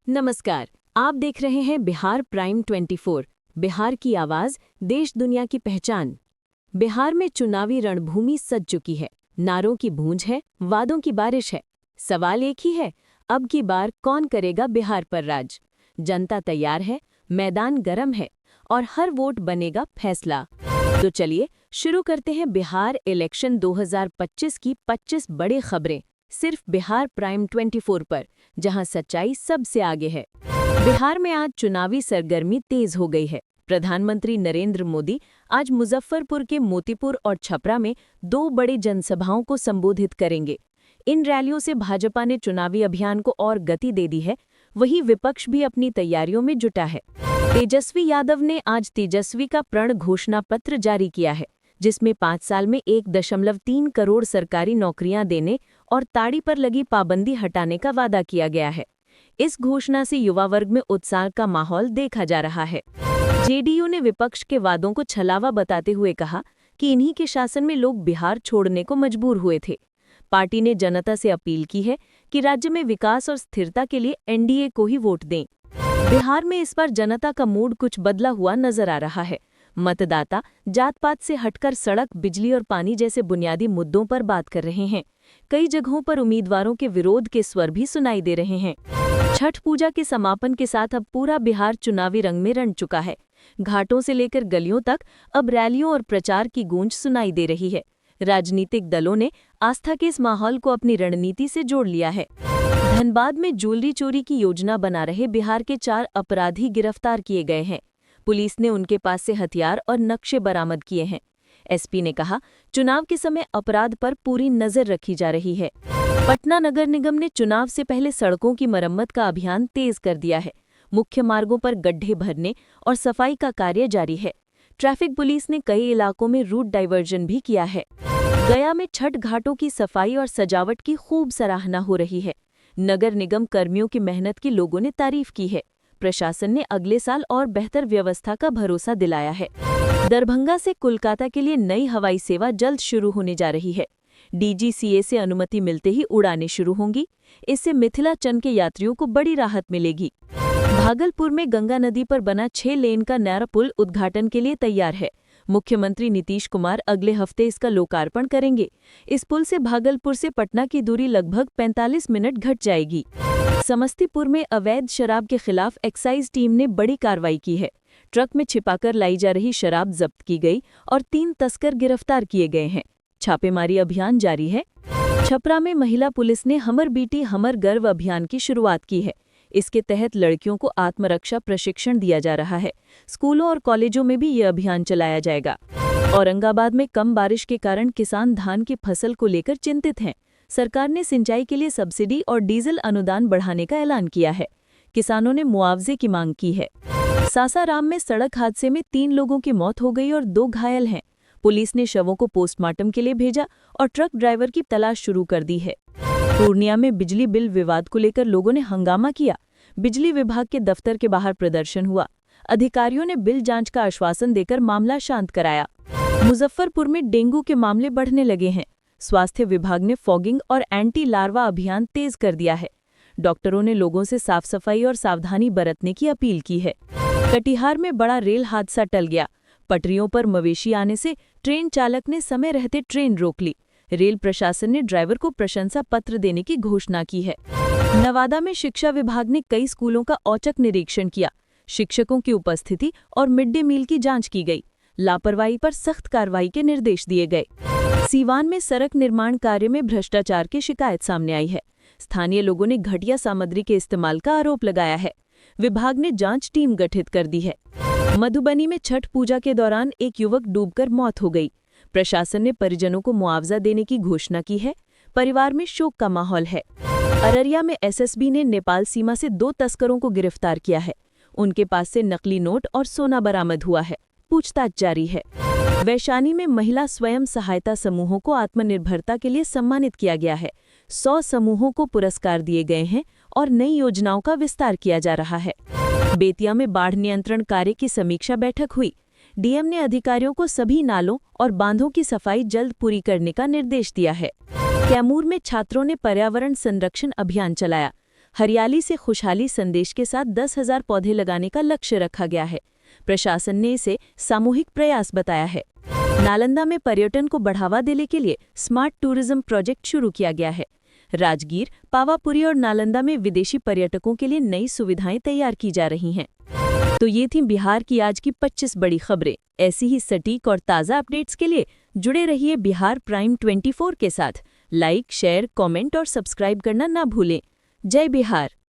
नमस्कार। आप देख रहे हैं बिहार प्राइम 24, बिहार की आवाज, देश दुनिया की पहचान। बिहार में चुनावी रणभूमि सज चुकी है। नारों की गूंज है, वादों की बारिश है। सवाल एक ही है, अब की बार कौन करेगा बिहार पर राज? जनता तैयार है, मैदान गर्म है और हर वोट बनेगा फैसला। तो चलिए शुरू करते हैं बिहार इलेक्शन 2025 की 25 बड़ी खबरें, सिर्फ बिहार प्राइम 24 पर, जहां सच्चाई सबसे आगे है। बिहार में आज चुनावी सरगर्मी तेज हो गई है। प्रधानमंत्री नरेंद्र मोदी आज मुजफ्फरपुर के मोतीपुर और छपरा में 2 बड़ी जनसभाओं को संबोधित करेंगे। इन रैलियों से भाजपा ने चुनावी अभियान को और गति दे दी है, वहीं विपक्ष भी अपनी तैयारियों में जुटा है। तेजस्वी यादव ने आज तेजस्वी का प्रण घोषणा पत्र जारी किया है, जिसमें 5 साल में 1.3 करोड़ सरकारी नौकरियां देने और ताड़ी पर लगी पाबंदी हटाने का वादा किया गया है। इस घोषणा से युवा वर्ग में उत्साह का माहौल देखा जा रहा है। जेडीयू ने विपक्ष के वादों को छलावा बताते हुए कहा कि इन्हीं के शासन में लोग बिहार छोड़ने को मजबूर हुए थे। पार्टी ने जनता से अपील की है कि राज्य में विकास और स्थिरता के लिए एनडीए को ही वोट दें। बिहार में इस बार जनता का मूड कुछ बदला हुआ नजर आ रहा है। मतदाता जात पात से हटकर सड़क, बिजली और पानी जैसे बुनियादी मुद्दों पर बात कर रहे हैं। कई जगहों पर उम्मीदवारों के विरोध के स्वर भी सुनाई दे रहे हैं। छठ पूजा के समापन के साथ अब पूरा बिहार चुनावी रंग में रंग चुका है। घाटों से लेकर गलियों तक अब रैलियों और प्रचार की गूंज सुनाई दे रही है। राजनीतिक दलों ने आस्था के इस माहौल को अपनी रणनीति से जोड़ लिया है। धनबाद में ज्वेलरी चोरी की योजना बना रहे बिहार के 4 अपराधी गिरफ्तार किए गए हैं। पुलिस ने उनके पास से हथियार और नक्शे बरामद किए हैं। एसपी ने कहा, चुनाव के समय अपराध पर पूरी नजर रखी जा रही है। पटना नगर निगम ने चुनाव से पहले सड़कों की मरम्मत का अभियान तेज कर दिया है। मुख्य मार्गों पर गड्ढे भरने और सफाई का कार्य जारी है। ट्रैफिक पुलिस ने कई इलाकों में रूट डाइवर्जन भी किया है। गया में छठ घाटों की सफाई और सजावट की खूब सराहना हो रही है। नगर निगम कर्मियों की मेहनत की लोगों ने तारीफ की है। प्रशासन ने अगले साल और बेहतर व्यवस्था का भरोसा दिलाया है। दरभंगा से कोलकाता के लिए नई हवाई सेवा जल्द शुरू होने जा रही है। डीजीसीए से अनुमति मिलते ही उड़ानें शुरू होंगी। इससे मिथिलाचल के यात्रियों को बड़ी राहत मिलेगी। भागलपुर में गंगा नदी पर बना 6 लेन का नया पुल उद्घाटन के लिए तैयार है। मुख्यमंत्री नीतीश कुमार अगले हफ्ते इसका लोकार्पण करेंगे। इस पुल से भागलपुर से पटना की दूरी लगभग 45 मिनट घट जाएगी। समस्तीपुर में अवैध शराब के खिलाफ एक्साइज टीम ने बड़ी कार्रवाई की है। ट्रक में छिपाकर लाई जा रही शराब जब्त की गई और 3 तस्कर गिरफ्तार किए गए हैं। छापेमारी अभियान जारी है। छपरा में महिला पुलिस ने हमर बेटी हमर गर्व अभियान की शुरुआत की है। इसके तहत लड़कियों को आत्मरक्षा प्रशिक्षण दिया जा रहा है। स्कूलों और कॉलेजों में भी ये अभियान चलाया जाएगा। औरंगाबाद में कम बारिश के कारण किसान धान की फसल को लेकर चिंतित हैं। सरकार ने सिंचाई के लिए सब्सिडी और डीजल अनुदान बढ़ाने का ऐलान किया है। किसानों ने मुआवजे की मांग की है। सासाराम में सड़क हादसे में 3 लोगों की मौत हो गई और 2 घायल हैं। पुलिस ने शवों को पोस्टमार्टम के लिए भेजा और ट्रक ड्राइवर की तलाश शुरू कर दी है। पूर्णिया में बिजली बिल विवाद को लेकर लोगों ने हंगामा किया। बिजली विभाग के दफ्तर के बाहर प्रदर्शन हुआ। अधिकारियों ने बिल जांच का आश्वासन देकर मामला शांत कराया। मुजफ्फरपुर में डेंगू के मामले बढ़ने लगे हैं। स्वास्थ्य विभाग ने फॉगिंग और एंटी लार्वा अभियान तेज कर दिया है। डॉक्टरों ने लोगों से साफ सफाई और सावधानी बरतने की अपील की है। कटिहार में बड़ा रेल हादसा टल गया। पटरियों पर मवेशी आने से ट्रेन चालक ने समय रहते ट्रेन रोक ली। रेल प्रशासन ने ड्राइवर को प्रशंसा पत्र देने की घोषणा की है। नवादा में शिक्षा विभाग ने कई स्कूलों का औचक निरीक्षण किया। शिक्षकों की उपस्थिति और मिड डे मील की जांच की गई। लापरवाही पर सख्त कार्रवाई के निर्देश दिए गए। सीवान में सड़क निर्माण कार्य में भ्रष्टाचार की शिकायत सामने आई है। स्थानीय लोगों ने घटिया सामग्री के इस्तेमाल का आरोप लगाया है। विभाग ने जांच टीम गठित कर दी है। मधुबनी में छठ पूजा के दौरान एक युवक डूबकर मौत हो गई। प्रशासन ने परिजनों को मुआवजा देने की घोषणा की है। परिवार में शोक का माहौल है। अररिया में एसएसबी ने नेपाल सीमा से 2 तस्करों को गिरफ्तार किया है। उनके पास से नकली नोट और सोना बरामद हुआ है। पूछताछ जारी है। वैशाली में महिला स्वयं सहायता समूहों को आत्मनिर्भरता के लिए सम्मानित किया गया है। 100 समूहों को पुरस्कार दिए गए हैं और नई योजनाओं का विस्तार किया जा रहा है। बेतिया में बाढ़ नियंत्रण कार्य की समीक्षा बैठक हुई। डीएम ने अधिकारियों को सभी नालों और बांधों की सफाई जल्द पूरी करने का निर्देश दिया है। कैमूर में छात्रों ने पर्यावरण संरक्षण अभियान चलाया। हरियाली से खुशहाली संदेश के साथ 10,000 पौधे लगाने का लक्ष्य रखा गया है। प्रशासन ने इसे सामूहिक प्रयास बताया है। नालंदा में पर्यटन को बढ़ावा देने के लिए स्मार्ट टूरिज्म प्रोजेक्ट शुरू किया गया है। राजगीर, पावापुरी और नालंदा में विदेशी पर्यटकों के लिए नई सुविधाएं तैयार की जा रही हैं। तो ये थी बिहार की आज की 25 बड़ी खबरें। ऐसी ही सटीक और ताज़ा अपडेट्स के लिए जुड़े रहिए बिहार प्राइम 24 के साथ। लाइक, शेयर, कमेंट और सब्सक्राइब करना ना भूलें। जय बिहार।